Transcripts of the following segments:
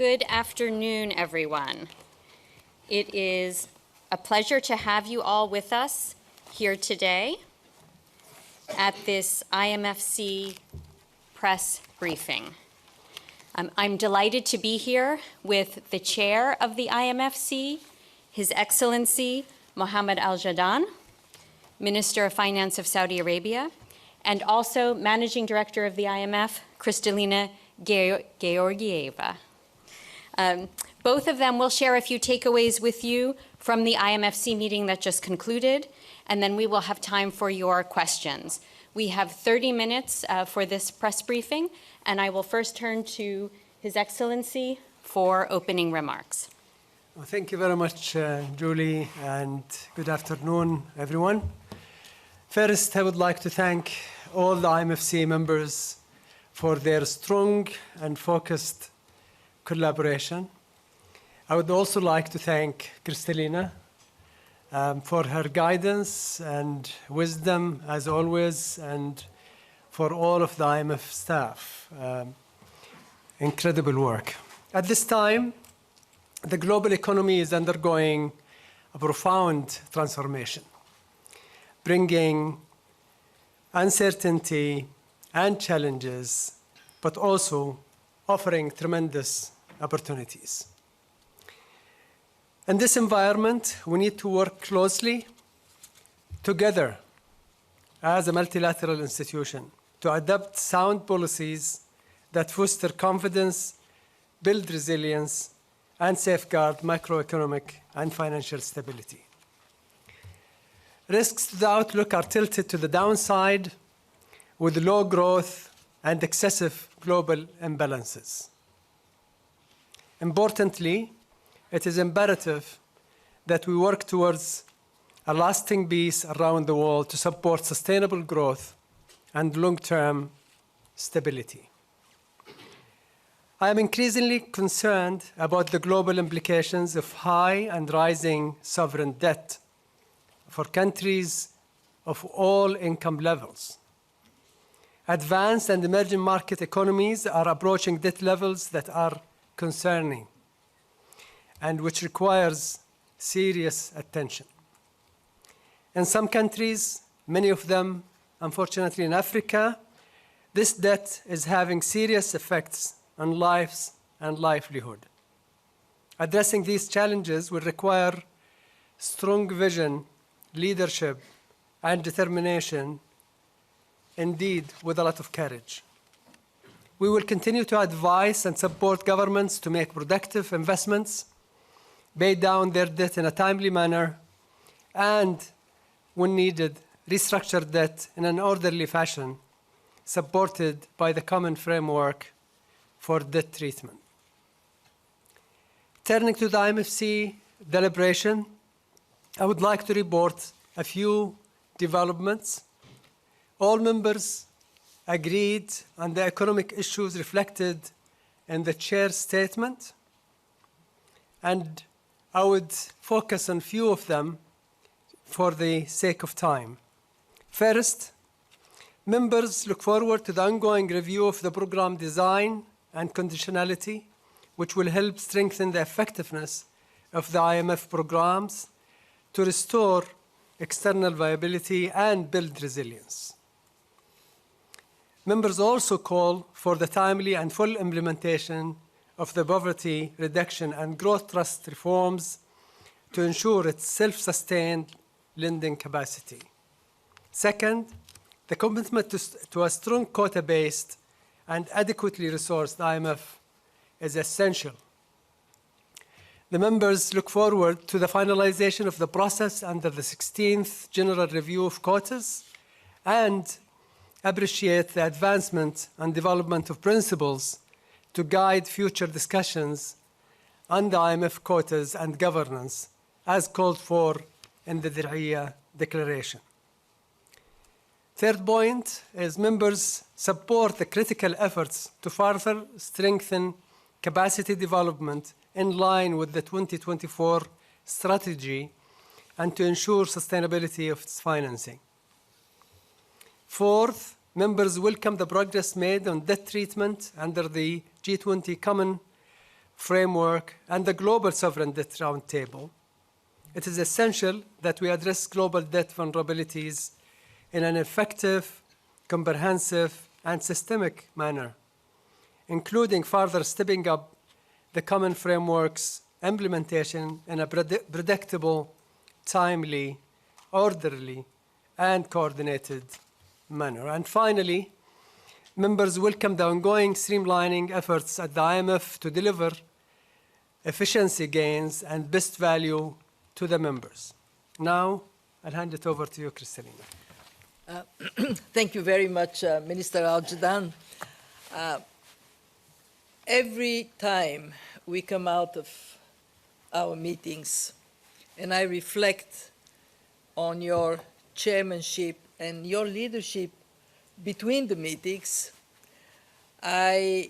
Good afternoon, everyone. It is a pleasure to have you all with us here today at this IMFC press briefing. I'm delighted to be here with the chair of the IMFC, His Excellency Mohammed Al-Jadaan, Minister of Finance of Saudi Arabia, and also Managing Director of the IMF, Kristalina Georgieva. Both of them will share a few takeaways with you from the IMFC meeting that just concluded, and then we will have time for your questions. We have 30 minutes for this press briefing, and I will first turn to His Excellency for opening remarks. Well, thank you very much, Julie, and good afternoon, everyone. First, I would like to thank all the IMFC members for their strong and focused collaboration. I would also like to thank Kristalina for her guidance and wisdom, as always, and for all of the IMF staff. Incredible work. At this time, the global economy is undergoing a profound transformation, bringing uncertainty and challenges, but also offering tremendous opportunities. In this environment, we need to work closely together as a multilateral institution to adopt sound policies that foster confidence, build resilience, and safeguard macroeconomic and financial stability. Risks to the outlook are tilted to the downside with low growth and excessive global imbalances. Importantly, it is imperative that we work towards a lasting peace around the world to support sustainable growth and long-term stability. I am increasingly concerned about the global implications of high and rising sovereign debt for countries of all income levels. Advanced and emerging market economies are approaching debt levels that are concerning and which requires serious attention. In some countries, many of them, unfortunately in Africa, this debt is having serious effects on lives and livelihood. Addressing these challenges will require strong vision, leadership, and determination, indeed with a lot of courage. We will continue to advise and support governments to make productive investments, pay down their debt in a timely manner, and, when needed, restructure debt in an orderly fashion, supported by the common framework for debt treatment. Turning to the IMFC deliberation, I would like to report a few developments. All members agreed on the economic issues reflected in the chair's statement, and I would focus on a few of them for the sake of time. First, members look forward to the ongoing review of the program design and conditionality, which will help strengthen the effectiveness of the IMF programs to restore external viability and build resilience. Members also call for the timely and full implementation of the poverty reduction and growth trust reforms to ensure its self-sustained lending capacity. Second, the commitment to a strong quota-based and adequately resourced IMF is essential. The members look forward to the finalization of the process under the 16th General Review of Quotas and appreciate the advancement and development of principles to guide future discussions on the IMF quotas and governance as called for in the Dir'iyya Declaration. Third point is members support the critical efforts to further strengthen capacity development in line with the 2024 strategy and to ensure sustainability of its financing. Fourth, members welcome the progress made on debt treatment under the G20 Common framework, and the Global Sovereign Debt Roundtable, it is essential that we address global debt vulnerabilities in an effective, comprehensive, and systemic manner, including further stepping up the common framework's implementation in a predictable, timely, orderly, and coordinated manner. And finally, members welcome the ongoing streamlining efforts at the IMF to deliver efficiency gains and best value to the members. Now, I'll hand it over to you, Kristalina. Thank you very much, Minister Al-Jadaan. Every time we come out of our meetings and I reflect on your chairmanship and your leadership between the meetings, I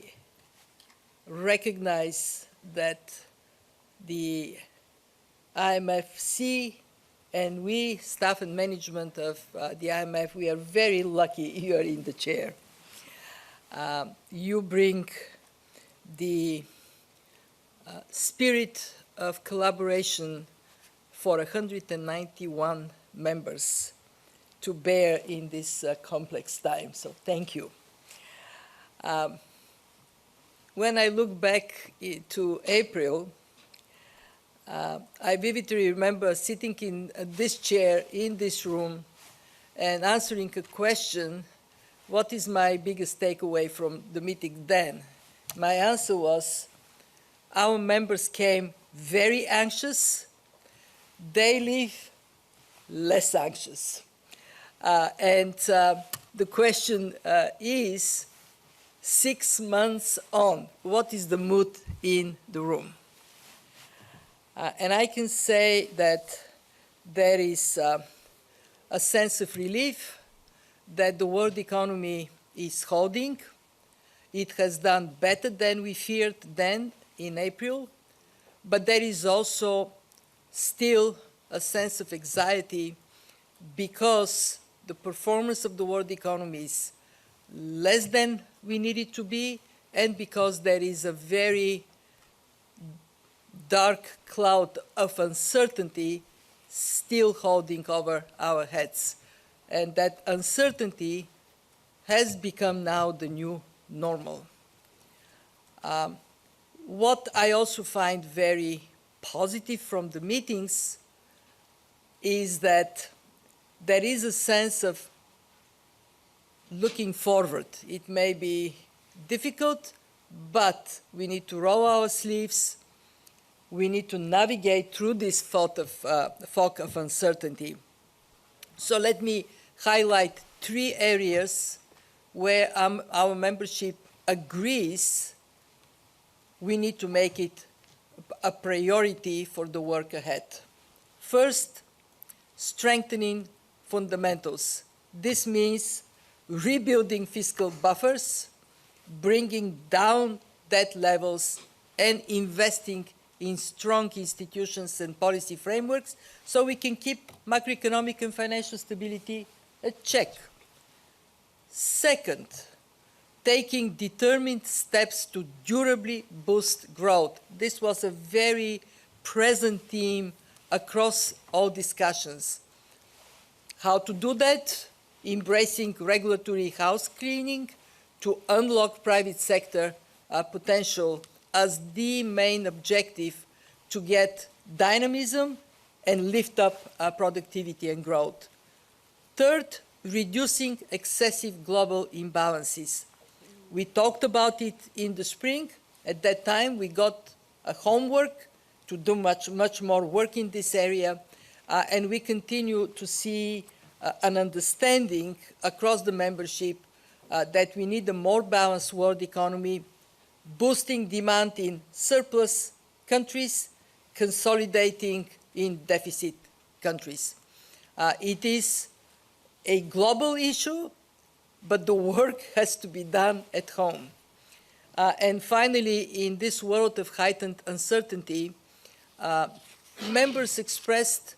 recognize that the IMFC and we, staff and management of the IMF, we are very lucky you are in the chair. You bring the spirit of collaboration for 191 members to bear in this complex time, so thank you. When I look back to April, I vividly remember sitting in this chair in this room and answering a question, what is my biggest takeaway from the meeting then? My answer was, our members came very anxious, they leave less anxious. The question is, 6 months on, what is the mood in the room? And I can say that there is a sense of relief that the world economy is holding. It has done better than we feared then in April, but there is also still a sense of anxiety because the performance of the world economy is less than we need it to be, and because there is a very dark cloud of uncertainty still holding over our heads. And that uncertainty has become now the new normal. What I also find very positive from the meetings is that there is a sense of looking forward. It may be difficult, but we need to roll our sleeves. We need to navigate through this fog of uncertainty. So let me highlight 3 areas where our membership agrees we need to make it a priority for the work ahead. First, strengthening fundamentals. This means rebuilding fiscal buffers, bringing down debt levels, and investing in strong institutions and policy frameworks so we can keep macroeconomic and financial stability at check. Second, taking determined steps to durably boost growth. This was a very present theme across all discussions. How to do that? Embracing regulatory house cleaning to unlock private sector potential as the main objective to get dynamism and lift up productivity and growth. Third, reducing excessive global imbalances. We talked about it in the spring. At that time, we got a homework to do much more work in this area, and we continue to see an understanding across the membership that we need a more balanced world economy, boosting demand in surplus countries, consolidating in deficit countries. It is a global issue, but the work has to be done at home. And finally, in this world of heightened uncertainty, members expressed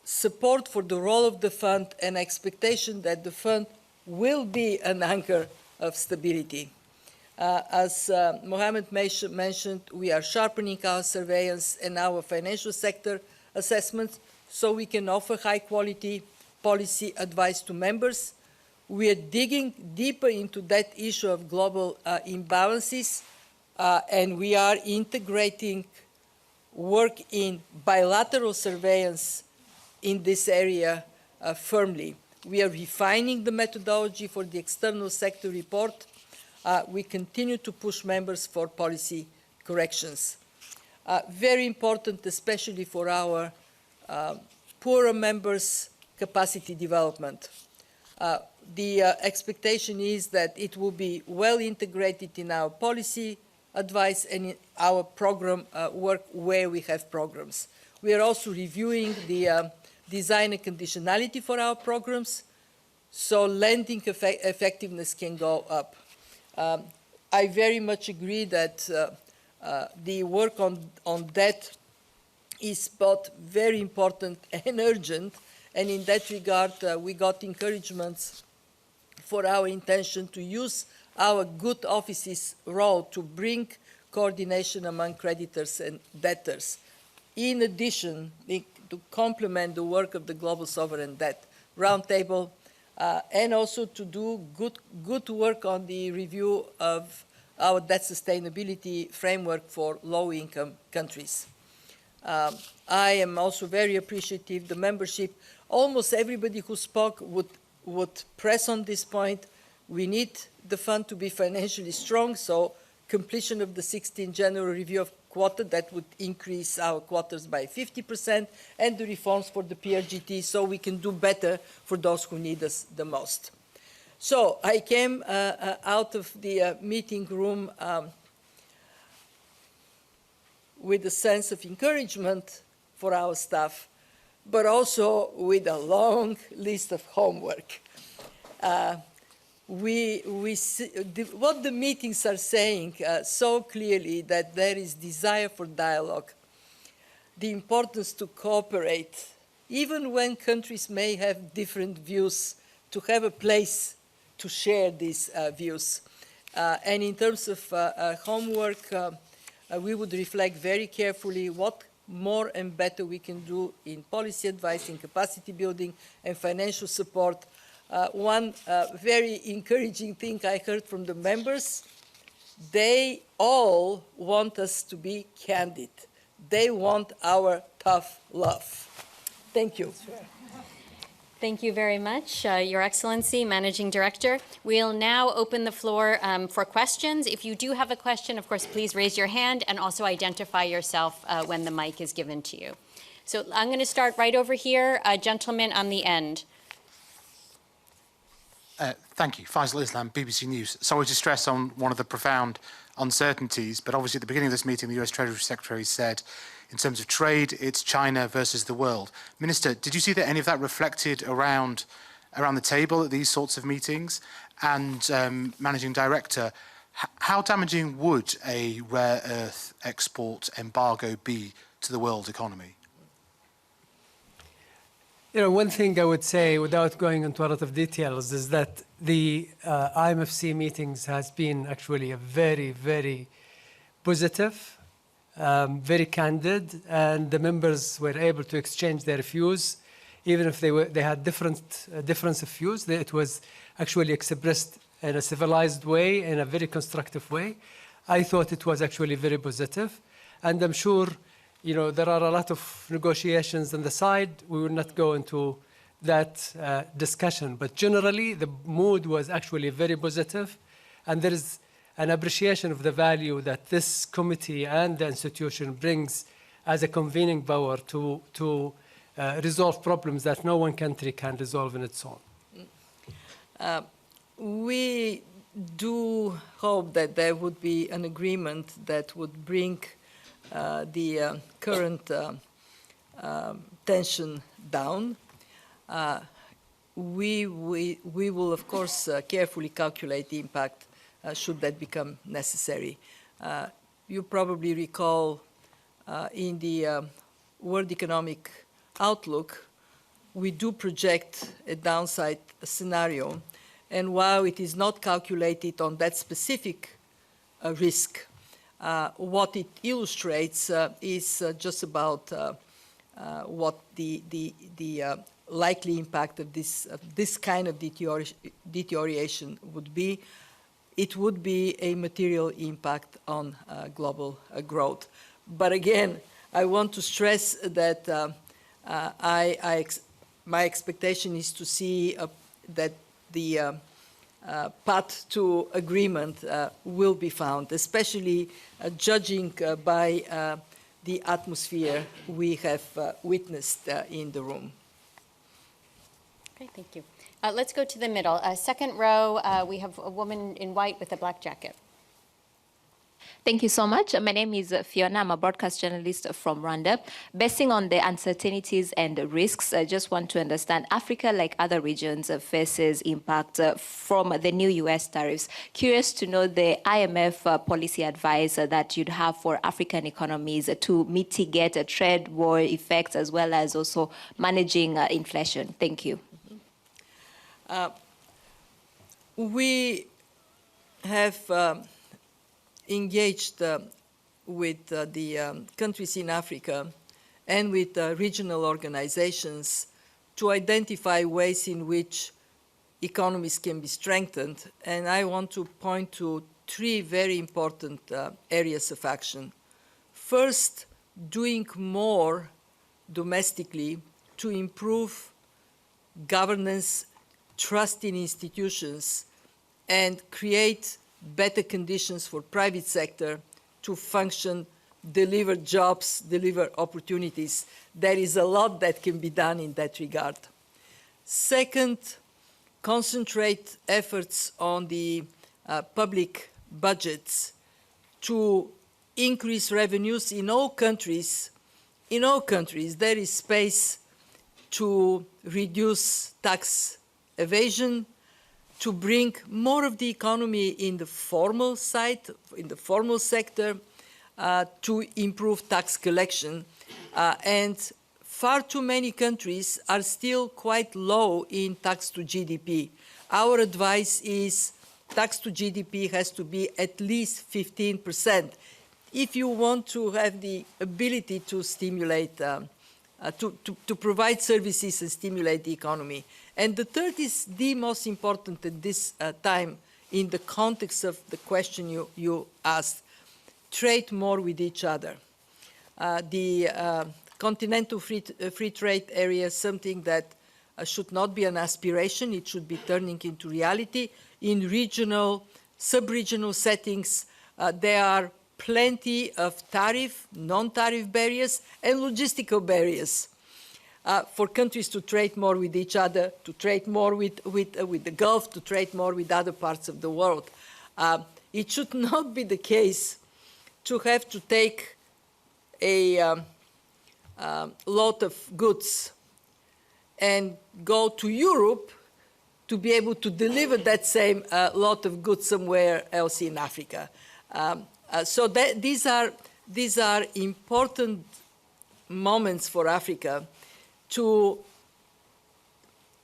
support for the role of the fund and expectation that the fund will be an anchor of stability. As Mohammed mentioned, we are sharpening our surveillance and our financial sector assessments so we can offer high-quality policy advice to members. We are digging deeper into that issue of global imbalances, and we are integrating work in bilateral surveillance in this area firmly. We are refining the methodology for the external sector report. We continue to push members for policy corrections. Very important, especially for our poorer members, capacity development. The expectation is that it will be well integrated in our policy advice and in our program work where we have programs. We are also reviewing the design and conditionality for our programs, so lending effectiveness can go up. I very much agree that the work on debt is both very important and urgent, and in that regard, we got encouragements for our intention to use our good office's role to bring coordination among creditors and debtors. In addition, to complement the work of the Global Sovereign Debt Roundtable, and also to do good work on the review of our debt sustainability framework for low-income countries. I am also very appreciative the membership. Almost everybody who spoke would press on this point. We need the fund to be financially strong, so completion of the 16th January review of quota, that would increase our quotas by 50%, and the reforms for the PRGT, so we can do better for those who need us the most. So I came out of the meeting room with a sense of encouragement for our staff, but also with a long list of homework. We see what the meetings are saying so clearly, that there is desire for dialogue, the importance to cooperate, even when countries may have different views, to have a place to share these views. And in terms of homework, we would reflect very carefully what more and better we can do in policy advice, in capacity building, and financial support. One very encouraging thing I heard from the members, they all want us to be candid. They want our tough love. Thank you. Thank you very much, Your Excellency, Managing Director. We'll now open the floor for questions. If you do have a question, of course, please raise your hand and also identify yourself when the mic is given to you. So I'm going to start right over here, a gentleman on the end. Thank you. Faisal Islam, BBC News. Sorry to stress on one of the profound uncertainties, but obviously at the beginning of this meeting, the US Treasury Secretary said, in terms of trade, it's China versus the world. Minister, did you see that any of that reflected around the table at these sorts of meetings? And Managing Director, how damaging would a rare earth export embargo be to the world economy? You know, one thing I would say, without going into a lot of details, is that the IMFC meetings has been actually a very, very positive, very candid, and the members were able to exchange their views, even if they had difference of views. It was actually expressed in a civilized way, in a very constructive way. I thought it was actually very positive, and I'm sure, you know, there are a lot of negotiations on the side. We will not go into that discussion, but generally the mood was actually very positive, and there is an appreciation of the value that this committee and the institution brings as a convening power to resolve problems that no one country can resolve on its own. We do hope that there would be an agreement that would bring the current tension down. We will, of course, carefully calculate the impact should that become necessary. You probably recall in the World Economic Outlook, we do project a downside scenario, and while it is not calculated on that specific risk. What it illustrates is just about what the likely impact of this kind of deterioration would be. It would be a material impact on global growth. But again, I want to stress that my expectation is to see that the path to agreement will be found, especially judging by the atmosphere we have witnessed in the room. Okay, thank you. Let's go to the middle. Second row, we have a woman in white with a black jacket. Thank you so much. My name is Fiona. I'm a broadcast journalist from Rwanda. Basing on the uncertainties and risks, I just want to understand Africa, like other regions, faces impact from the new U.S. tariffs. Curious to know the IMF policy advice that you'd have for African economies to mitigate trade war effects as well as also managing inflation. Thank you. We have engaged with the countries in Africa and with regional organizations to identify ways in which economies can be strengthened. And I want to point to three very important areas of action. First, doing more domestically to improve governance, trust in institutions, and create better conditions for private sector to function, deliver jobs, deliver opportunities. There is a lot that can be done in that regard. Second, concentrate efforts on the public budgets to increase revenues in all countries. In all countries, there is space to reduce tax evasion, to bring more of the economy in the formal side, in the formal sector, to improve tax collection. And far too many countries are still quite low in tax to GDP. Our advice is tax to GDP has to be at least 15%. If you want to have the ability to stimulate, to provide services and stimulate the economy. And the third is the most important at this time in the context of the question you asked, trade more with each other. The continental free trade area is something that should not be an aspiration, it should be turning into reality. In regional, sub-regional settings, there are plenty of tariff, non-tariff barriers, and logistical barriers for countries to trade more with each other, to trade more with the Gulf, to trade more with other parts of the world. It should not be the case to have to take a lot of goods and go to Europe to be able to deliver that same lot of goods somewhere else in Africa. So these are important moments for Africa to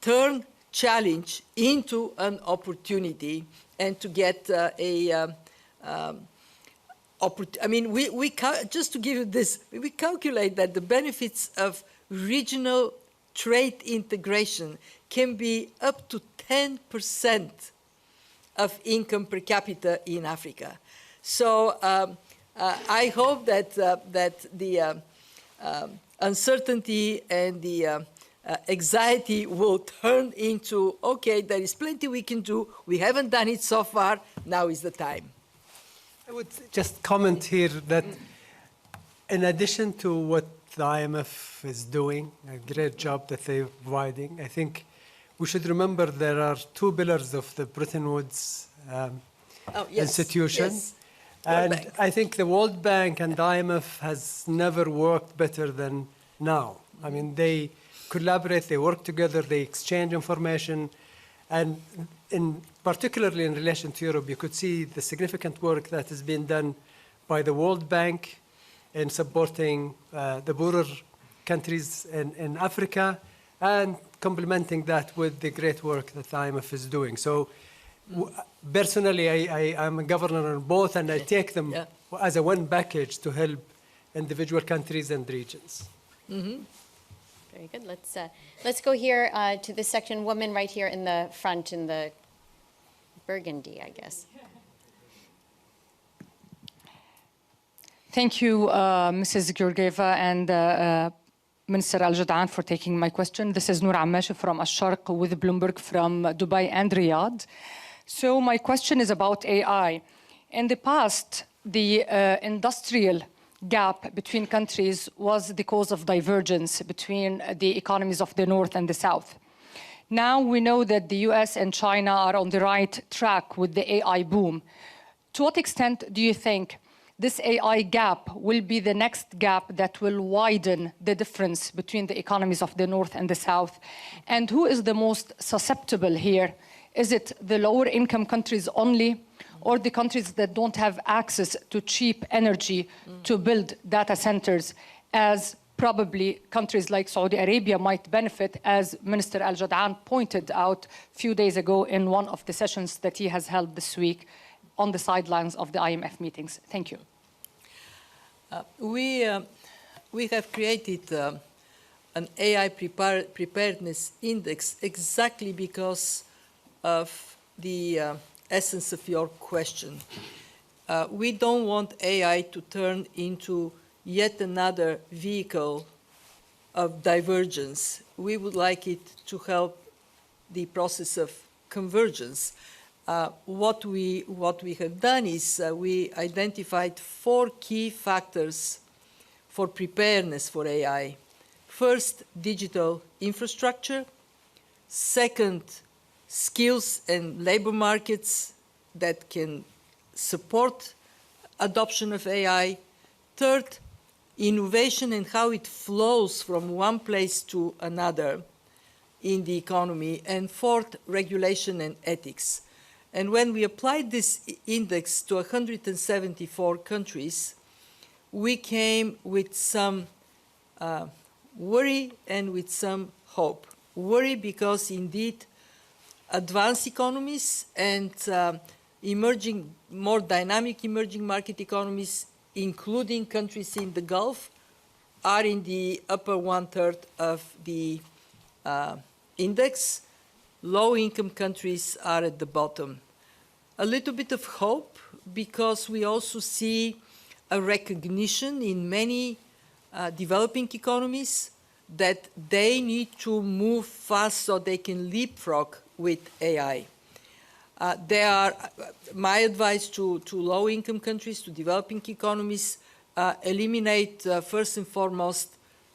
turn challenge into an opportunity and to get I mean, just to give you this, we calculate that the benefits of regional trade integration can be up to 10% of income per capita in Africa. So I hope that the uncertainty and the anxiety will turn into, okay, there is plenty we can do. We haven't done it so far. Now is the time. I would just comment here that in addition to what the IMF is doing, a great job that they're providing, I think we should remember there are two pillars of the Bretton Woods institution. Yes. And I think the World Bank and the IMF has never worked better than now. I mean, they collaborate, they work together, they exchange information, and particularly in relation to Europe, you could see the significant work that has been done by the World Bank in supporting the poorer countries in Africa and complementing that with the great work that the IMF is doing. So Personally, I'm a governor on both, and I take them Yeah. as a one package to help individual countries and regions. Very good. Let's go here to this section. Woman right here in the front in the burgundy, I guess. Thank you, Mrs. Georgieva and Minister Al-Jadaan for taking my question. This is Noor Ammash from Al-Sharq with Bloomberg from Dubai and Riyadh. So my question is about AI. In the past, the industrial gap between countries was the cause of divergence between the economies of the North and the South. Now we know that the US and China are on the right track with the AI boom. To what extent do you think this AI gap will be the next gap that will widen the difference between the economies of the North and the South? And who is the most susceptible here? Is it the lower income countries only, or the countries that don't have access to cheap energy to build data centers, as probably countries like Saudi Arabia might benefit, as Minister Al-Jadaan pointed out a few days ago in one of the sessions that he has held this week on the sidelines of the IMF meetings? Thank you. We have created an AI preparedness index exactly because of the essence of your question. We don't want AI to turn into yet another vehicle of divergence. We would like it to help the process of convergence. What we have done is we identified 4 key factors for preparedness for AI. First, digital infrastructure. Second, skills and labor markets that can support adoption of AI. Third, innovation and how it flows from one place to another in the economy. And fourth, regulation and ethics. And when we applied this index to 174 countries, we came with some worry and with some hope. Worry because indeed advanced economies and emerging, more dynamic emerging market economies, including countries in the Gulf, are in the upper 1/3 of the index. Low-income countries are at the bottom. A little bit of hope because we also see a recognition in many developing economies that they need to move fast so they can leapfrog with AI. My advice to low-income countries, to developing economies, eliminate first and foremost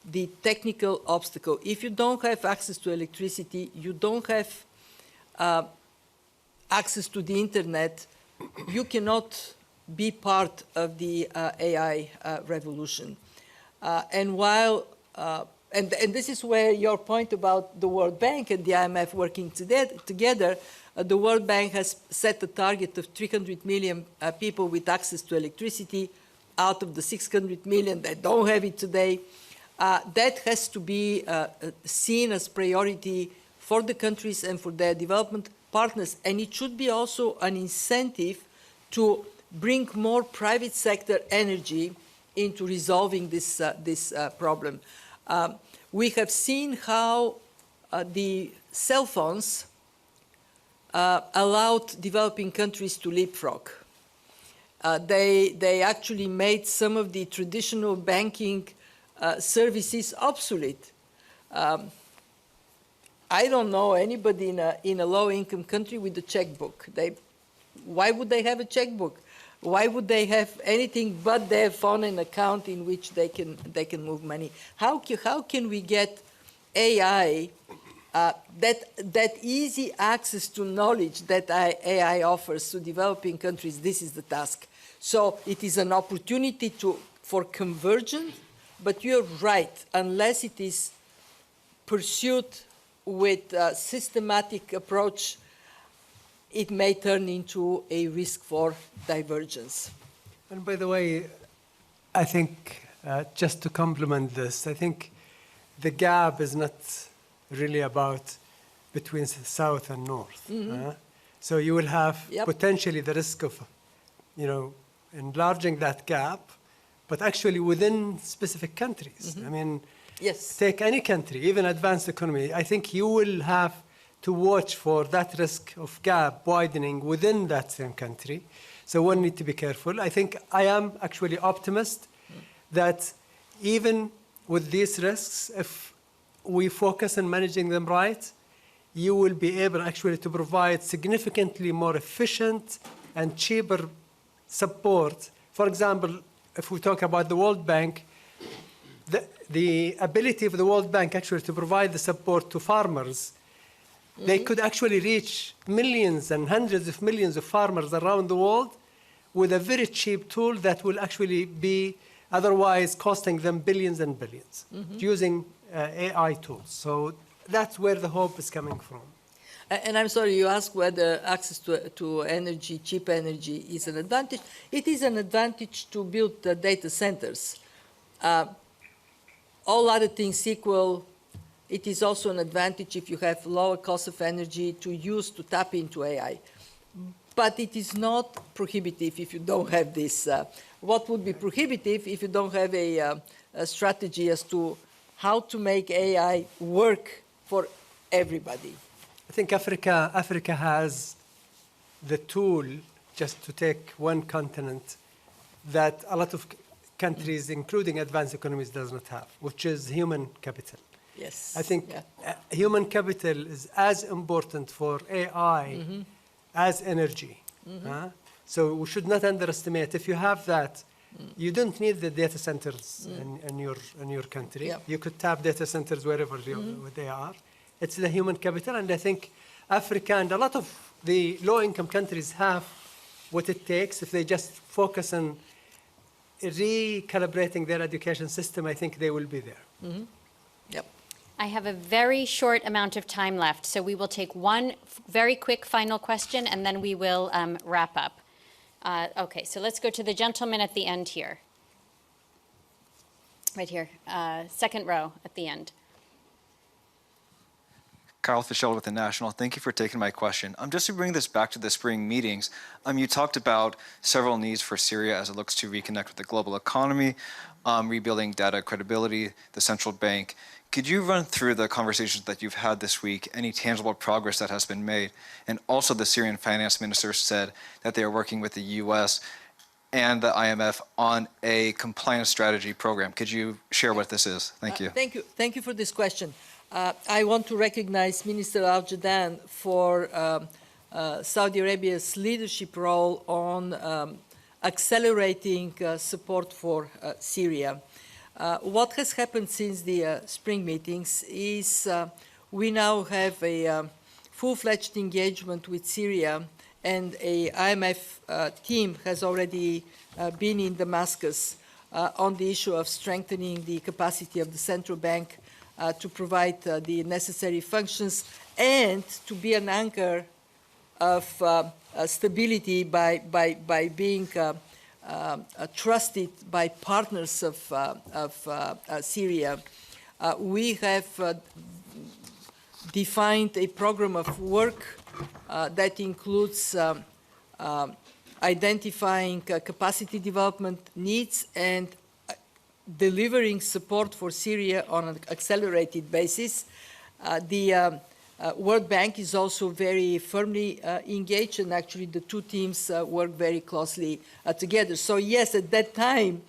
the technical obstacle. If you don't have access to electricity, you don't have access to the internet, you cannot be part of the AI revolution. And this is where your point about the World Bank and the IMF working together, the World Bank has set a target of 300 million people with access to electricity out of the 600 million that don't have it today. That has to be seen as priority for the countries and for their development partners. And it should be also an incentive to bring more private sector energy into resolving this problem. We have seen how the cell phones allowed developing countries to leapfrog. They actually made some of the traditional banking services obsolete. I don't know anybody in a low-income country with a checkbook. Why would they have a checkbook? Why would they have anything but their phone and account in which they can move money? How can we get AI, that easy access to knowledge that AI offers to developing countries? This is the task. So it is an opportunity for convergence, but you're right, unless it is pursued with a systematic approach, it may turn into a risk for divergence. And by the way, I think, just to complement this, I think the gap is not really about between South and North. So you will have Yep. potentially the risk of, enlarging that gap, but actually within specific countries. I mean, Yes. take any country, even advanced economy, I think you will have to watch for that risk of gap widening within that same country. So one need to be careful. I think I am actually optimist that even with these risks, if we focus on managing them right, you will be able actually to provide significantly more efficient and cheaper support. For example, if we talk about the World Bank, the ability of the World Bank actually to provide the support to farmers, they could actually reach millions and hundreds of millions of farmers around the world with a very cheap tool that will actually be otherwise costing them billions and billions using AI tools. So that's where the hope is coming from. And I'm sorry, you asked whether access to energy, cheap energy, is an advantage. It is an advantage to build data centers. All other things equal, it is also an advantage if you have lower cost of energy to use to tap into AI. But it is not prohibitive if you don't have this. What would be prohibitive if you don't have a strategy as to how to make AI work for everybody? I think Africa has the tool, just to take one continent, that a lot of countries, including advanced economies, does not have, which is human capital. Yes. I think Yeah. human capital is as important for AI as energy. So we should not underestimate. If you have that, you don't need the data centers in your country. Yeah. You could tap data centers wherever they are. It's the human capital, and I think Africa and a lot of the low-income countries have what it takes. If they just focus on recalibrating their education system, I think they will be there. Yep. I have a very short amount of time left, so we will take one very quick final question, and then we will wrap up. Okay, so let's go to the gentleman at the end here. Right here, second row at the end. Kyle Fischel with the National. Thank you for taking my question. Just to bring this back to the spring meetings, you talked about several needs for Syria as it looks to reconnect with the global economy, rebuilding data credibility, the central bank. Could you run through the conversations that you've had this week, any tangible progress that has been made? And also the Syrian finance minister said that they are working with the US and the IMF on a compliance strategy program. Could you share what this is? Thank you. Thank you for this question. I want to recognize Minister Al-Jadaan for Saudi Arabia's leadership role on accelerating support for Syria. What has happened since the spring meetings is we now have a full-fledged engagement with Syria, and a IMF team has already been in Damascus on the issue of strengthening the capacity of the central bank to provide the necessary functions and to be an anchor of stability by being trusted by partners of Syria. We have defined a program of work that includes identifying capacity development needs and delivering support for Syria on an accelerated basis. The World Bank is also very firmly engaged, and actually the two teams work very closely together. So yes, at that time,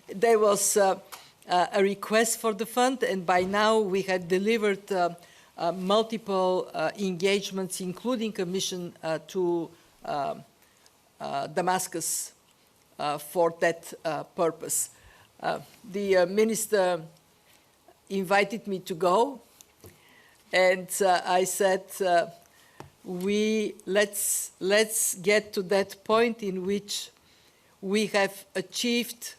there was a request for the fund, and by now we had delivered multiple engagements, including a mission to Damascus for that purpose. The minister invited me to go, and I said, let's get to that point in which we have achieved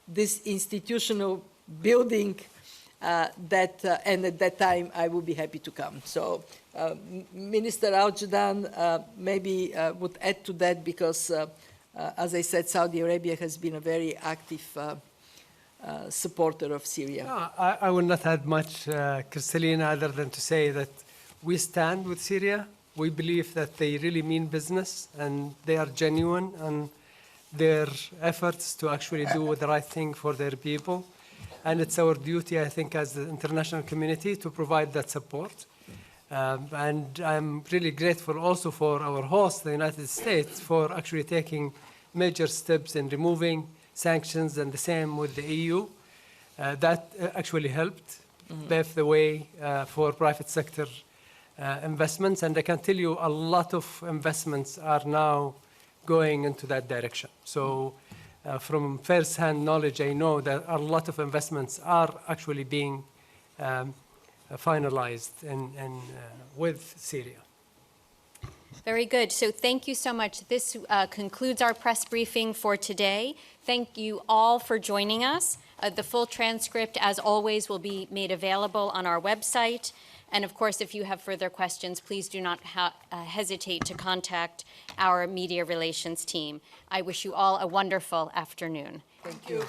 this institutional building and at that time I will be happy to come. So Minister Al-Jadaan maybe would add to that because, as I said, Saudi Arabia has been a very active supporter of Syria. No, I will not add much, Kristalina, other than to say that we stand with Syria. We believe that they really mean business and they are genuine in their efforts to actually do the right thing for their people. And it's our duty, I think, as the international community to provide that support. And I'm really grateful also for our host, the United States, for actually taking major steps in removing sanctions, and the same with the EU. That actually helped pave the way for private sector investments. And I can tell you a lot of investments are now going into that direction. So from first-hand knowledge, I know that a lot of investments are actually being finalized with Syria. Very good. So thank you so much. This concludes our press briefing for today. Thank you all for joining us. The full transcript, as always, will be made available on our website. And of course, if you have further questions, please do not hesitate to contact our media relations team. I wish you all a wonderful afternoon. Thank you.